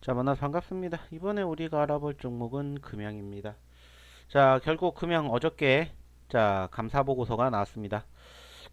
자, 만나서 반갑습니다. 이번에 우리가 알아볼 종목은 금양입니다. 자, 결국 금양 어저께 감사 보고서가 나왔습니다.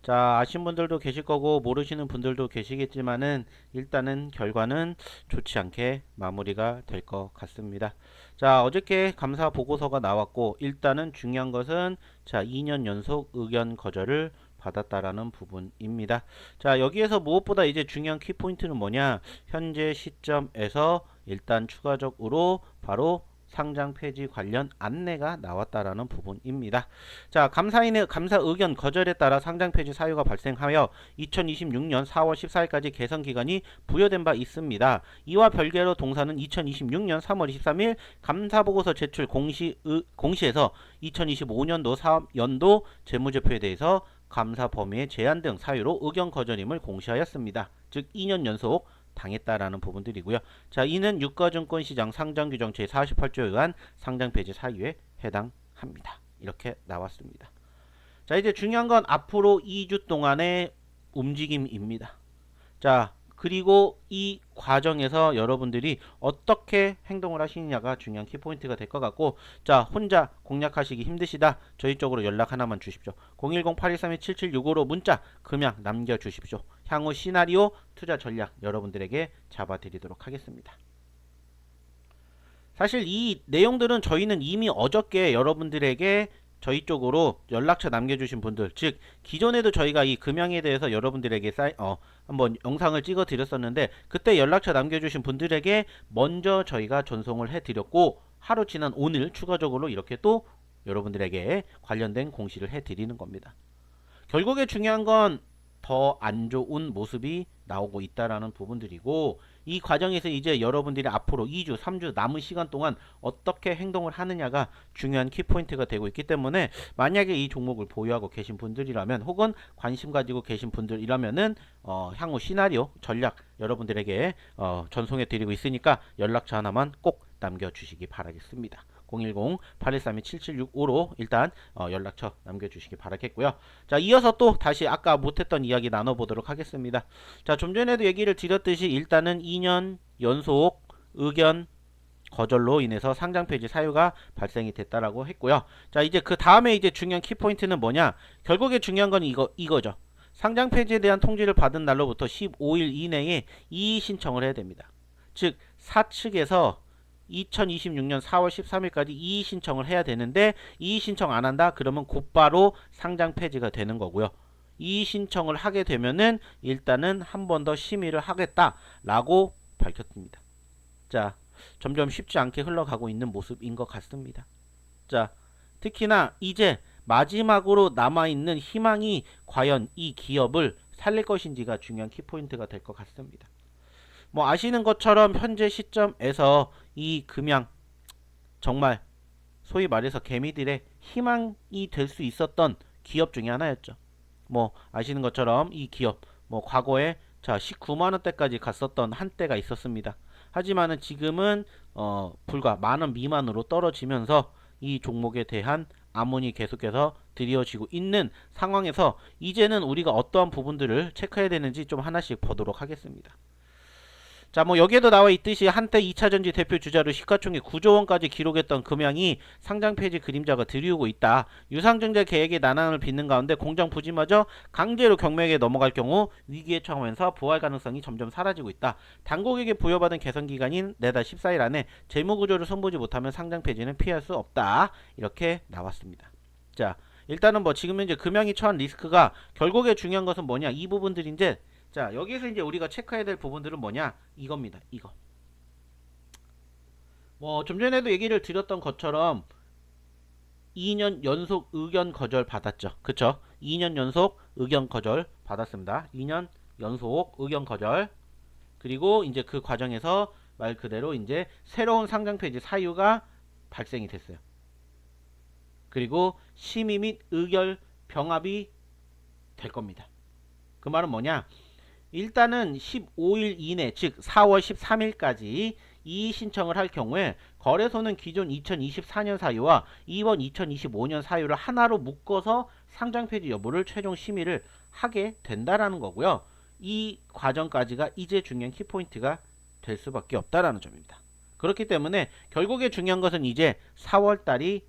자, 아신 분들도 계실 거고 모르시는 분들도 계시겠지만은 일단은 결과는 좋지 않게 마무리가 될 것 같습니다. 자, 어저께 감사 보고서가 나왔고 일단은 중요한 것은 2년 연속 의견 거절을 받았다라는 부분입니다. 자, 여기에서 무엇보다 이제 중요한 키포인트는 뭐냐? 현재 시점에서 일단 추가적으로 바로 상장 폐지 관련 안내가 나왔다라는 부분입니다. 자, 감사인의 감사 의견 거절에 따라 상장 폐지 사유가 발생하여 2026년 4월 14일까지 개선 기간이 부여된 바 있습니다. 이와 별개로 동사는 2026년 3월 23일 감사 보고서 제출 공시에서 2025년도 사업연도 재무제표에 대해서 감사 범위의 제한 등 사유로 의견 거절임을 공시하였습니다. 즉 2년 연속 당했다라는 부분들이고요. 자, 이는 유가증권시장 상장규정 제48조에 의한 상장 폐지 사유에 해당합니다. 이렇게 나왔습니다. 자, 이제 중요한 건 앞으로 2주 동안의 움직임입니다. 자, 그리고 이 과정에서 여러분들이 어떻게 행동을 하시느냐가 중요한 키포인트가 될 것 같고, 자, 혼자 공략하시기 힘드시다. 저희 쪽으로 연락 하나만 주십시오. 010-8232-7765로 문자 금양 남겨주십시오. 향후 시나리오 투자 전략 여러분들에게 잡아드리도록 하겠습니다. 사실 이 내용들은 저희는 이미 어저께 여러분들에게 저희 쪽으로 연락처 남겨주신 분들, 즉 기존에도 저희가 이 금양에 대해서 여러분들에게 한번 영상을 찍어 드렸었는데, 그때 연락처 남겨주신 분들에게 먼저 저희가 전송을 해드렸고, 하루 지난 오늘 추가적으로 이렇게 또 여러분들에게 관련된 공시를 해드리는 겁니다. 결국에 중요한 건 더 안 좋은 모습이 나오고 있다라는 부분들이고, 이 과정에서 이제 여러분들이 앞으로 2주, 3주 남은 시간 동안 어떻게 행동을 하느냐가 중요한 키포인트가 되고 있기 때문에, 만약에 이 종목을 보유하고 계신 분들이라면, 혹은 관심 가지고 계신 분들이라면은 향후 시나리오 전략 여러분들에게 전송해 드리고 있으니까 연락처 하나만 꼭 남겨주시기 바라겠습니다. 010-8132-7765로 일단 연락처 남겨주시기 바라겠고요. 자, 이어서 또 다시 아까 못했던 이야기 나눠보도록 하겠습니다. 자, 좀 전에도 얘기를 드렸듯이 일단은 2년 연속 의견 거절로 인해서 상장 폐지 사유가 발생이 됐다라고 했고요. 자, 이제 그 다음에 이제 중요한 키포인트는 뭐냐? 결국에 중요한 건 이거죠. 상장 폐지에 대한 통지를 받은 날로부터 15일 이내에 이의 신청을 해야 됩니다. 즉 사측에서 2026년 4월 13일까지 이의 신청을 해야 되는데, 이의 신청 안 한다? 그러면 곧바로 상장 폐지가 되는 거고요. 이의 신청을 하게 되면은 일단은 한 번 더 심의를 하겠다라고 밝혔습니다. 자, 점점 쉽지 않게 흘러가고 있는 모습인 것 같습니다. 자, 특히나 이제 마지막으로 남아있는 희망이 과연 이 기업을 살릴 것인지가 중요한 키포인트가 될 것 같습니다. 뭐 아시는 것처럼 현재 시점에서 이 금양 정말 소위 말해서 개미들의 희망이 될 수 있었던 기업 중에 하나였죠. 뭐 아시는 것처럼 이 기업 뭐 과거에 19만원대까지 갔었던 한때가 있었습니다. 하지만은 지금은 불과 만원 미만으로 떨어지면서 이 종목에 대한 암문이 계속해서 드리워지고 있는 상황에서 이제는 우리가 어떠한 부분들을 체크해야 되는지 좀 하나씩 보도록 하겠습니다. 자, 뭐 여기에도 나와 있듯이 한때 2차전지 대표 주자로 시가총액 9조원까지 기록했던 금양이 상장 폐지 그림자가 드리우고 있다. 유상증자 계획의 난항을 빚는 가운데 공장 부지마저 강제로 경매에게 넘어갈 경우 위기에 처하면서 부활 가능성이 점점 사라지고 있다. 당국에게 부여받은 개선 기간인 내달 14일 안에 재무구조를 손보지 못하면 상장 폐지는 피할 수 없다. 이렇게 나왔습니다. 자, 일단은 뭐 지금 현재 금양이 처한 리스크가, 결국에 중요한 것은 뭐냐? 이 부분들인데, 자, 여기서 이제 우리가 체크해야 될 부분들은 뭐냐? 이겁니다. 이거. 뭐 좀 전에도 얘기를 드렸던 것처럼 2년 연속 의견 거절 받았죠. 그쵸? 2년 연속 의견 거절 받았습니다. 2년 연속 의견 거절. 그리고 이제 그 과정에서 말 그대로 이제 새로운 상장 폐지 사유가 발생이 됐어요. 그리고 심의 및 의결 병합이 될 겁니다. 그 말은 뭐냐? 일단은 15일 이내, 즉 4월 13일까지 이의 신청을 할 경우에 거래소는 기존 2024년 사유와 이번 2025년 사유를 하나로 묶어서 상장 폐지 여부를 최종 심의를 하게 된다라는 거고요. 이 과정까지가 이제 중요한 키포인트가 될 수밖에 없다라는 점입니다. 그렇기 때문에 결국에 중요한 것은 이제 4월 달이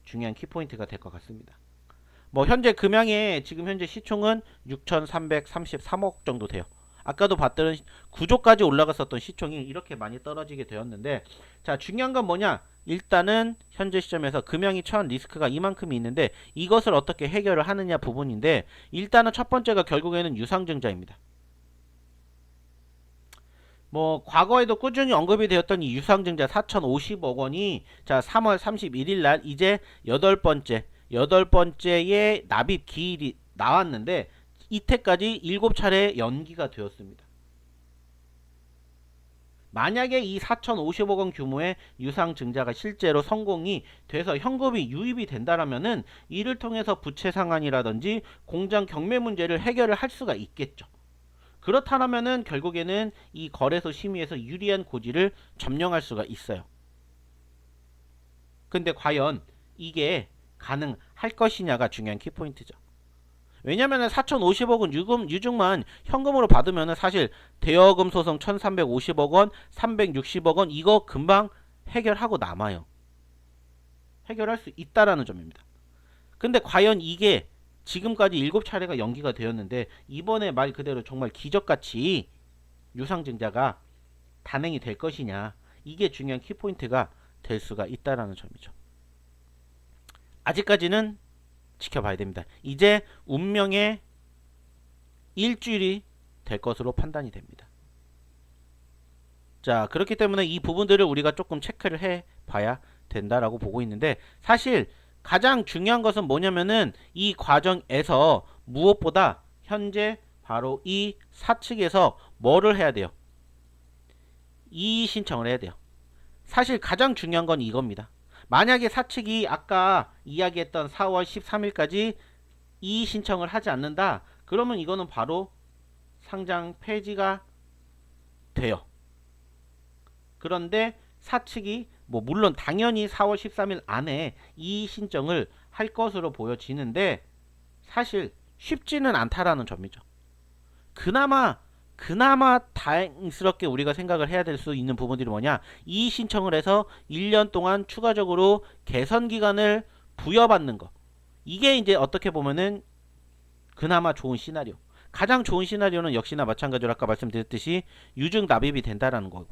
중요한 키포인트가 될 것 같습니다. 뭐 현재 금양의 지금 현재 시총은 6,333억 정도 돼요. 아까도 봤던 9조까지 올라갔었던 시총이 이렇게 많이 떨어지게 되었는데, 자, 중요한 건 뭐냐? 일단은 현재 시점에서 금양이 처한 리스크가 이만큼이 있는데 이것을 어떻게 해결을 하느냐 부분인데, 일단은 첫 번째가 결국에는 유상증자입니다. 뭐 과거에도 꾸준히 언급이 되었던 이 유상증자 4,050억 원이 자 3월 31일 날 이제 여덟 번째의 납입 기일이 나왔는데 이때까지 7차례 연기가 되었습니다. 만약에 이 4,050억 원 규모의 유상증자가 실제로 성공이 돼서 현금이 유입이 된다라면은 이를 통해서 부채 상환이라든지 공장 경매 문제를 해결을 할 수가 있겠죠. 그렇다면은 결국에는 이 거래소 심의에서 유리한 고지를 점령할 수가 있어요. 근데 과연 이게 가능할 것이냐가 중요한 키포인트죠. 왜냐면은 4,050억은 유증만 현금으로 받으면은 사실 대여금 소송 1,350억 원, 360억 원 이거 금방 해결하고 남아요. 해결할 수 있다라는 점입니다. 근데 과연 이게 지금까지 7차례가 연기가 되었는데 이번에 말 그대로 정말 기적같이 유상증자가 단행이 될 것이냐, 이게 중요한 키포인트가 될 수가 있다라는 점이죠. 아직까지는 지켜봐야 됩니다. 이제 운명의 일주일이 될 것으로 판단이 됩니다. 자, 그렇기 때문에 이 부분들을 우리가 조금 체크를 해 봐야 된다라고 보고 있는데, 사실 가장 중요한 것은 뭐냐면은 이 과정에서 무엇보다 현재 바로 이 사측에서 뭐를 해야 돼요? 이의 신청을 해야 돼요. 사실 가장 중요한 건 이겁니다. 만약에 사측이 아까 이야기했던 4월 13일까지 이의 신청을 하지 않는다, 그러면 이거는 바로 상장 폐지가 돼요. 그런데 사측이 뭐 물론 당연히 4월 13일 안에 이의 신청을 할 것으로 보여지는데 사실 쉽지는 않다라는 점이죠. 그나마 다행스럽게 우리가 생각을 해야 될 수 있는 부분들이 뭐냐, 이의 신청을 해서 1년 동안 추가적으로 개선 기간을 부여받는 거, 이게 이제 어떻게 보면은 그나마 좋은 시나리오. 가장 좋은 시나리오는 역시나 마찬가지로 아까 말씀드렸듯이 유증 납입이 된다라는 거고,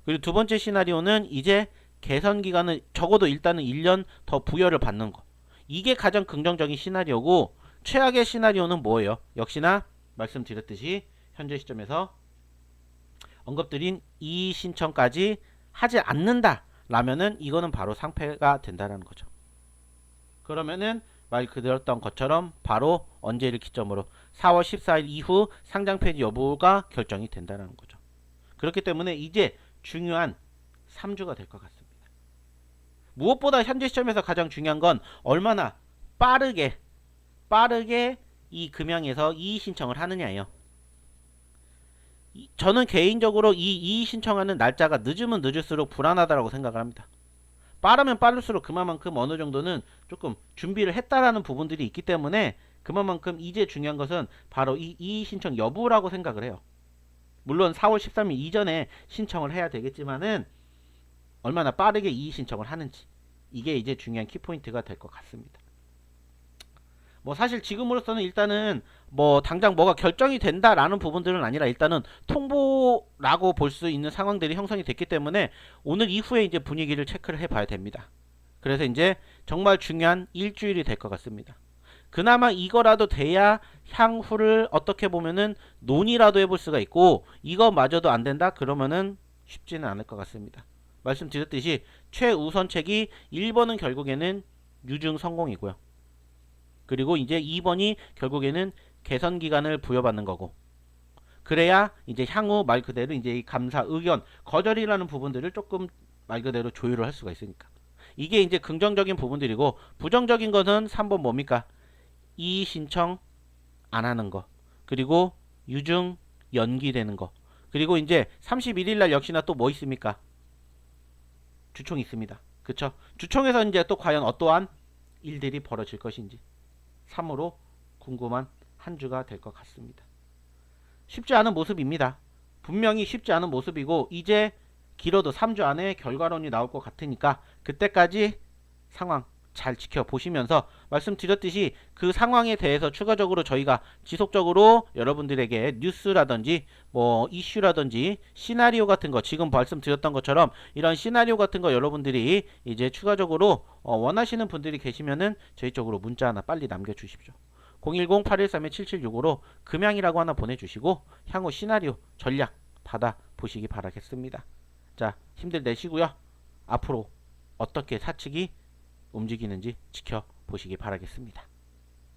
그리고 두 번째 시나리오는 이제 개선 기간을 적어도 일단은 1년 더 부여를 받는 거, 이게 가장 긍정적인 시나리오고, 최악의 시나리오는 뭐예요? 역시나 말씀드렸듯이 현재 시점에서 언급드린 이의 신청까지 하지 않는다 라면은 이거는 바로 상패가 된다는 거죠. 그러면은 말 그대로였던 것처럼 바로 언제를 기점으로 4월 14일 이후 상장 폐지 여부가 결정이 된다는 거죠. 그렇기 때문에 이제 중요한 3주가 될 것 같습니다. 무엇보다 현재 시점에서 가장 중요한 건 얼마나 빠르게 이 금양에서 이의 신청을 하느냐예요. 저는 개인적으로 이 이의 신청하는 날짜가 늦으면 늦을수록 불안하다고 생각을 합니다. 빠르면 빠를수록 그만큼 어느 정도는 조금 준비를 했다라는 부분들이 있기 때문에 그만큼 이제 중요한 것은 바로 이 이의 신청 여부라고 생각을 해요. 물론 4월 13일 이전에 신청을 해야 되겠지만은 얼마나 빠르게 이의 신청을 하는지, 이게 이제 중요한 키포인트가 될 것 같습니다. 뭐 사실 지금으로서는 일단은 뭐 당장 뭐가 결정이 된다라는 부분들은 아니라 일단은 통보라고 볼 수 있는 상황들이 형성이 됐기 때문에 오늘 이후에 이제 분위기를 체크를 해봐야 됩니다. 그래서 이제 정말 중요한 일주일이 될 것 같습니다. 그나마 이거라도 돼야 향후를 어떻게 보면은 논의라도 해볼 수가 있고, 이거마저도 안 된다 그러면은 쉽지는 않을 것 같습니다. 말씀드렸듯이 최우선책이 1번은 결국에는 유증 성공이고요. 그리고 이제 2번이 결국에는 개선 기간을 부여받는 거고, 그래야 이제 향후 말 그대로 이제 이 감사 의견 거절이라는 부분들을 조금 말 그대로 조율을 할 수가 있으니까, 이게 이제 긍정적인 부분들이고, 부정적인 것은 3번 뭡니까? 이의 신청 안 하는 거, 그리고 유증 연기되는 거, 그리고 이제 31일 날 역시나 또 뭐 있습니까? 주총이 있습니다. 그쵸? 주총에서 이제 또 과연 어떠한 일들이 벌어질 것인지 참으로 궁금한 한 주가 될 것 같습니다. 쉽지 않은 모습입니다. 분명히 쉽지 않은 모습이고, 이제 길어도 3주 안에 결과론이 나올 것 같으니까 그때까지 상황 잘 지켜보시면서 말씀드렸듯이 그 상황에 대해서 추가적으로 저희가 지속적으로 여러분들에게 뉴스라든지 뭐 이슈라든지 시나리오 같은 거 지금 말씀드렸던 것처럼 이런 시나리오 같은 거 여러분들이 이제 추가적으로 원하시는 분들이 계시면은 저희 쪽으로 문자 하나 빨리 남겨주십시오. 010-813-7765로 금양이라고 하나 보내주시고 향후 시나리오 전략 받아보시기 바라겠습니다. 자, 힘들 내시고요. 앞으로 어떻게 사측이 움직이는지 지켜보시기 바라겠습니다.